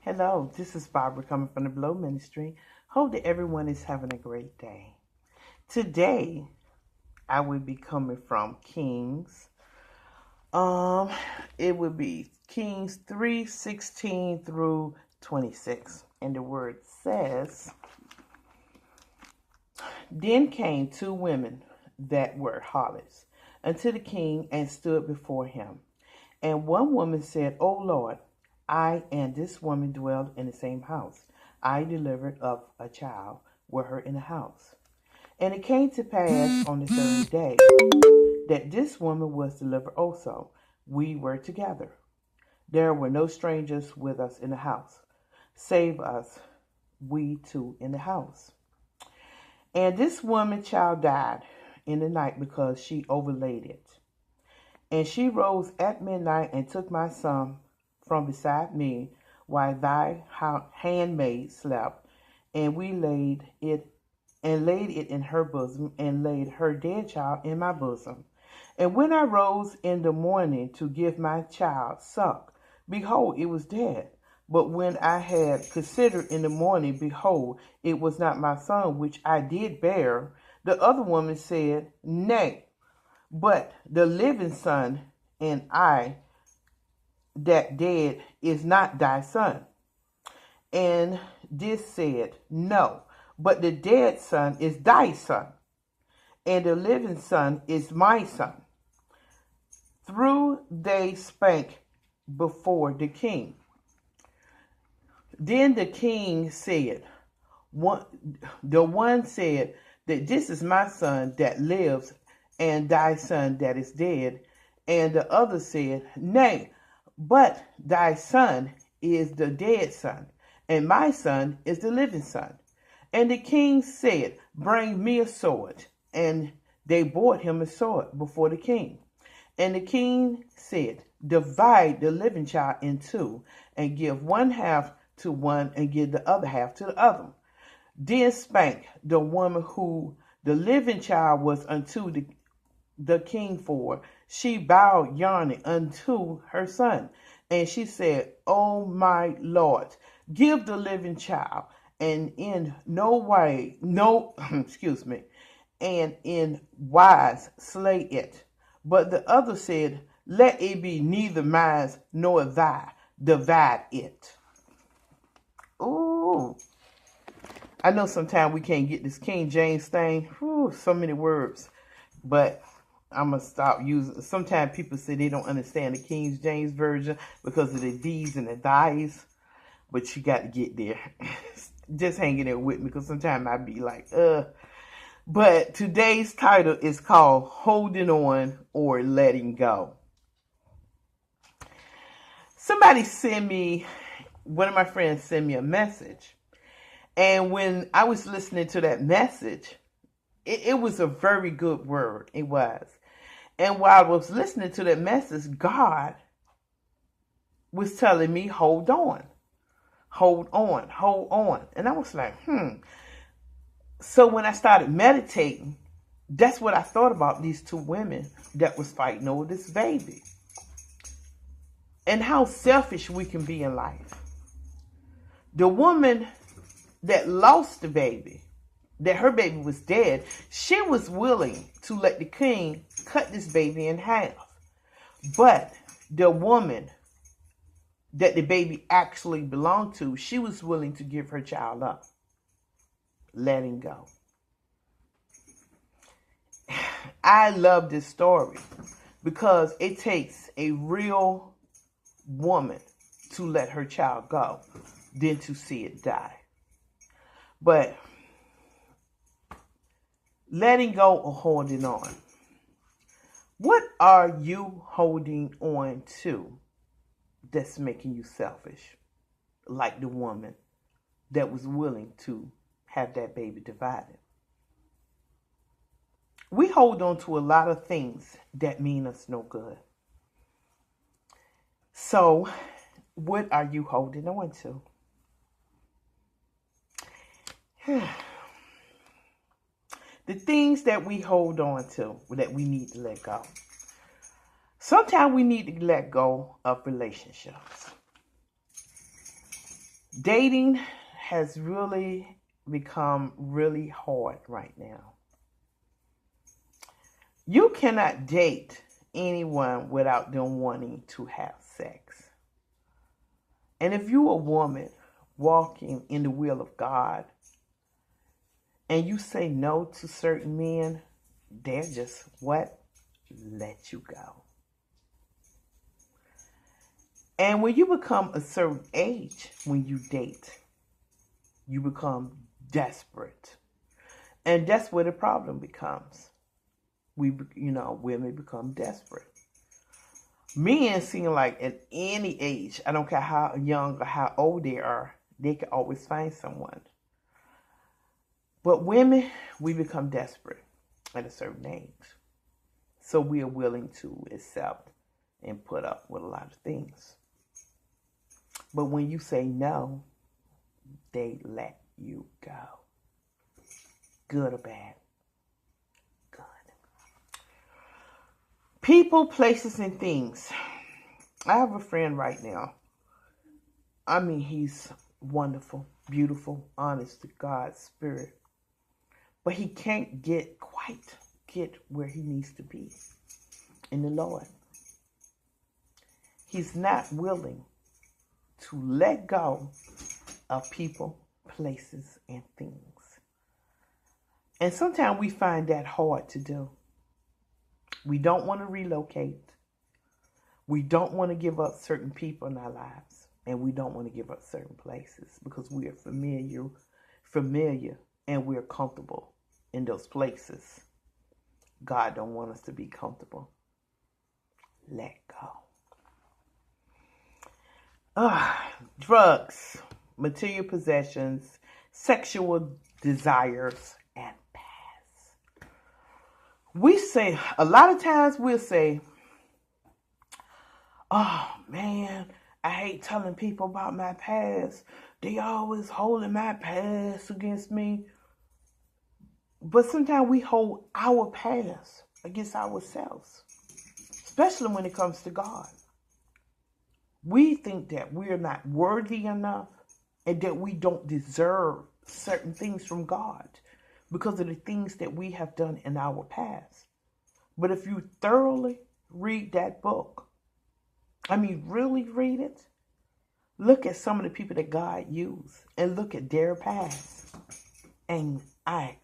Hello, this is Barbara coming from the Blow Ministry. Hope that everyone is having a great day. Today, I will be coming from Kings. Um, it would be Kings 3:16 through 26. And the word says, Then came two women that were harlots unto the king and stood before him. And one woman said, O Lord, I and this woman dwelled in the same house. I delivered up a child with her in the house. And it came to pass on the third day that this woman was delivered also. We were together. There were no strangers with us in the house, save us, we two in the house. And this woman child died in the night because she overlaid it. And she rose at midnight and took my son from beside me while thy handmaid slept, and we laid it in her bosom, and laid her dead child in my bosom. And when I rose in the morning to give my child suck, behold, it was dead. But when I had considered in the morning, behold, it was not my son which I did bear. The other woman said, Nay, but the living son, and I that dead is not thy son. And this said, No, but the dead son is thy son, and the living son is my son. Through they spake before the king. Then the king said, the one said that this is my son that lives, and thy son that is dead. And the other said, Nay, but thy son is the dead son, and my son is the living son. And the king said, Bring me a sword. And they brought him a sword before the king. And the king said, Divide the living child in two, and give one half to one, and give the other half to the other. Then spake the woman who the living child was unto the king for. She bowed yawning unto her son. And she said, O my Lord, give the living child, and in no way, and in wise slay it. But the other said, Let it be neither mine nor thy, divide it. Ooh. I know sometimes we can't get this King James thing. Whew, so many words. But I'm going to stop using. Sometimes people say they don't understand the King James Version because of the these and the thys. But you got to get there. Just hanging there with me because sometimes I be like, But today's title is called Holding On or Letting Go. One of my friends sent me a message. And when I was listening to that message, it was a very good word. It was. And while I was listening to that message, God was telling me, hold on, hold on, hold on. And I was like, So when I started meditating, that's what I thought about these two women that was fighting over this baby. And how selfish we can be in life. The woman that lost the baby, that her baby was dead, she was willing to let the king cut this baby in half. But the woman that the baby actually belonged to, she was willing to give her child up, letting go. I love this story because it takes a real woman to let her child go than to see it die. But letting go or holding on. What are you holding on to that's making you selfish? Like the woman that was willing to have that baby divided. We hold on to a lot of things that mean us no good. So, what are you holding on to? The things that we hold on to that we need to let go. Sometimes we need to let go of relationships. Dating has really become really hard right now. You cannot date anyone without them wanting to have sex. And if you're a woman walking in the will of God and you say no to certain men, they're just what? Let you go. And when you become a certain age, when you date, you become desperate. And that's where the problem becomes. Women become desperate. Men seem like at any age, I don't care how young or how old they are, they can always find someone. But women, we become desperate at a certain age. So we are willing to accept and put up with a lot of things. But when you say no, they let you go. Good or bad? Good. People, places, and things. I have a friend right now. I mean, he's wonderful, beautiful, honest to God's spirit. But he can't quite get where he needs to be in the Lord. He's not willing to let go of people, places, and things. And sometimes we find that hard to do. We don't want to relocate. We don't want to give up certain people in our lives. And we don't want to give up certain places because we are familiar, and we're comfortable in those places. God don't want us to be comfortable. Let go. Drugs, material possessions, sexual desires, and past. We say, a lot of times we'll say, oh man, I hate telling people about my past. They always holding my past against me. But sometimes we hold our past against ourselves, especially when it comes to God. We think that we are not worthy enough and that we don't deserve certain things from God because of the things that we have done in our past. But if you thoroughly read that book, really read it, look at some of the people that God used and look at their past. And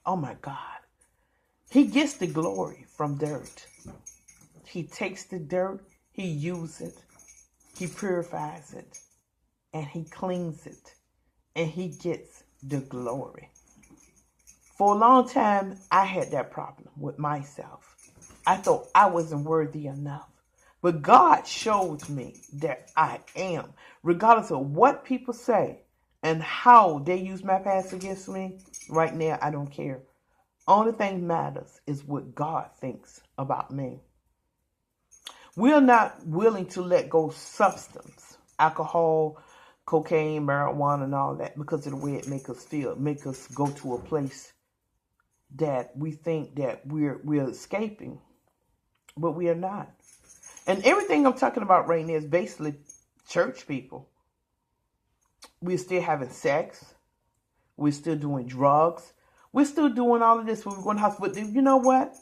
oh my God, he gets the glory from dirt. He takes the dirt, he uses it, he purifies it, and he cleans it, and he gets the glory. For a long time, I had that problem with myself. I thought I wasn't worthy enough. But God showed me that I am, regardless of what people say and how they use my past against me. Right now, I don't care. Only thing matters is what God thinks about me. We are not willing to let go of substance, alcohol, cocaine, marijuana, and all that because of the way it makes us feel. It makes us go to a place that we think that we're escaping, but we are not. And everything I'm talking about right now is basically church people. We're still having sex. We're still doing drugs. We're still doing all of this when we're going to hospital. But you know what?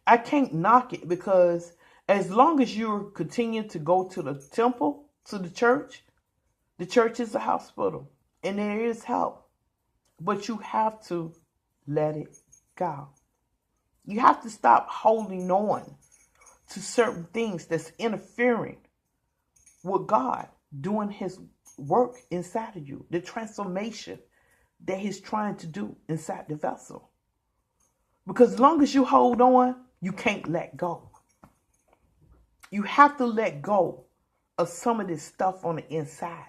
I can't knock it because as long as you're continuing to go to the temple, to the church is a hospital. And there is help. But you have to let it go. You have to stop holding on to certain things that's interfering with God doing his work inside of you, the transformation that he's trying to do inside the vessel. Because as long as you hold on, you can't let go. You have to let go of some of this stuff on the inside.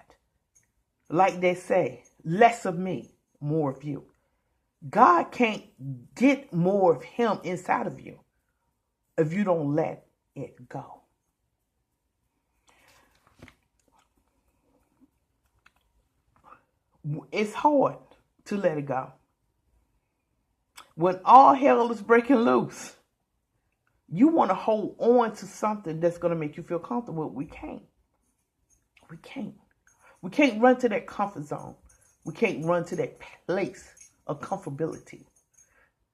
Like they say, less of me, more of you. God can't get more of him inside of you if you don't let it go. It's hard to let it go. When all hell is breaking loose, you want to hold on to something that's going to make you feel comfortable. We can't. We can't run to that comfort zone. We can't run to that place of comfortability.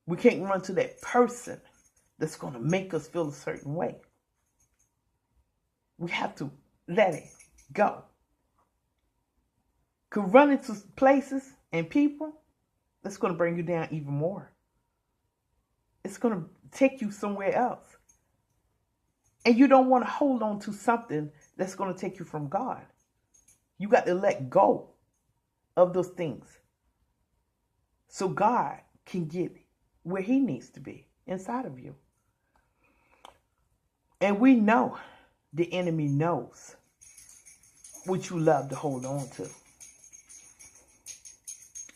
We can't run to that person that's going to make us feel a certain way. We have to let it go. Because running to places and people, that's going to bring you down even more. It's going to take you somewhere else. And you don't want to hold on to something that's going to take you from God. You got to let go of those things so God can get where he needs to be inside of you. And we know the enemy knows what you love to hold on to.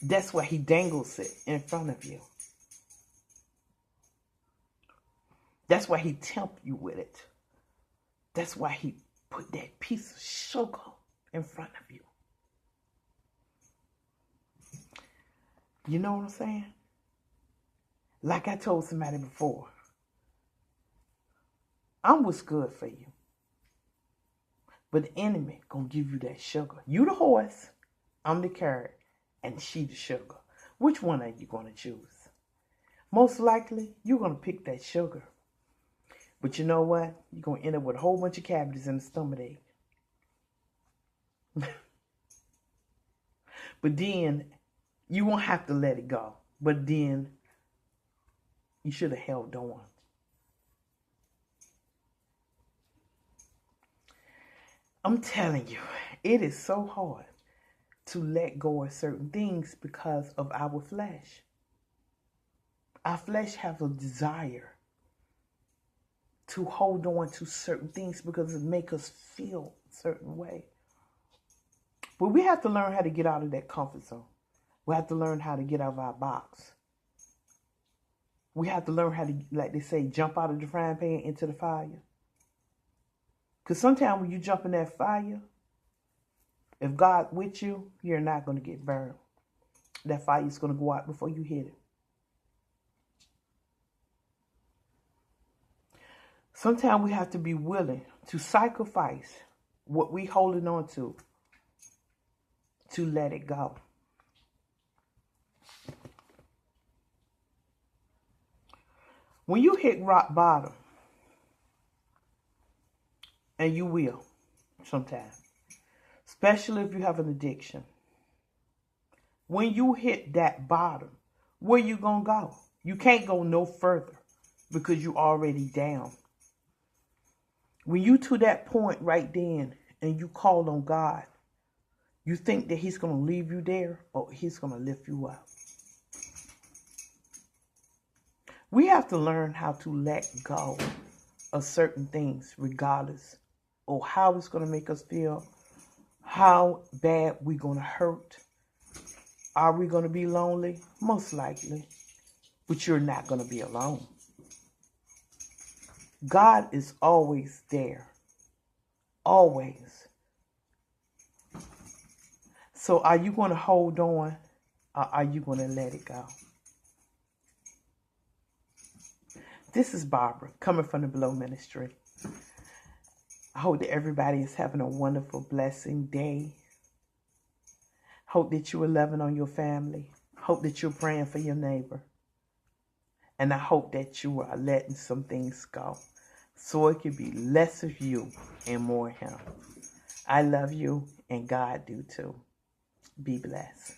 That's why he dangles it in front of you. That's why he tempts you with it. That's why he put that piece of sugar in front of you. You know what I'm saying? Like I told somebody before, I'm what's good for you. But the enemy gonna give you that sugar. You the horse, I'm the carrot, and she the sugar. Which one are you gonna choose? Most likely, you're gonna pick that sugar. But you know what? You're gonna end up with a whole bunch of cavities in the stomach ache. But then you won't have to let it go. But then you should have held on. I'm telling you, it is so hard to let go of certain things because of our flesh. Our flesh has a desire to hold on to certain things because it makes us feel a certain way. But we have to learn how to get out of that comfort zone. We have to learn how to get out of our box. We have to learn how to, like they say, jump out of the frying pan into the fire. Because sometimes when you jump in that fire, if God with you, you're not going to get burned. That fire is going to go out before you hit it. Sometimes we have to be willing to sacrifice what we holding on to let it go. When you hit rock bottom, and you will sometimes, especially if you have an addiction, when you hit that bottom, where you gonna go? You can't go no further because you already down. When you to that point right then and you call on God, you think that he's going to leave you there or he's going to lift you up. We have to learn how to let go of certain things regardless of how it's going to make us feel, how bad we're going to hurt. Are we going to be lonely? Most likely. But you're not going to be alone. God is always there. Always. So are you going to hold on or are you going to let it go? This is Barbara coming from the Below Ministry. I hope that everybody is having a wonderful, blessing day. Hope that you are loving on your family. Hope that you're praying for your neighbor. And I hope that you are letting some things go so it can be less of you and more of him. I love you and God do too. Be blessed.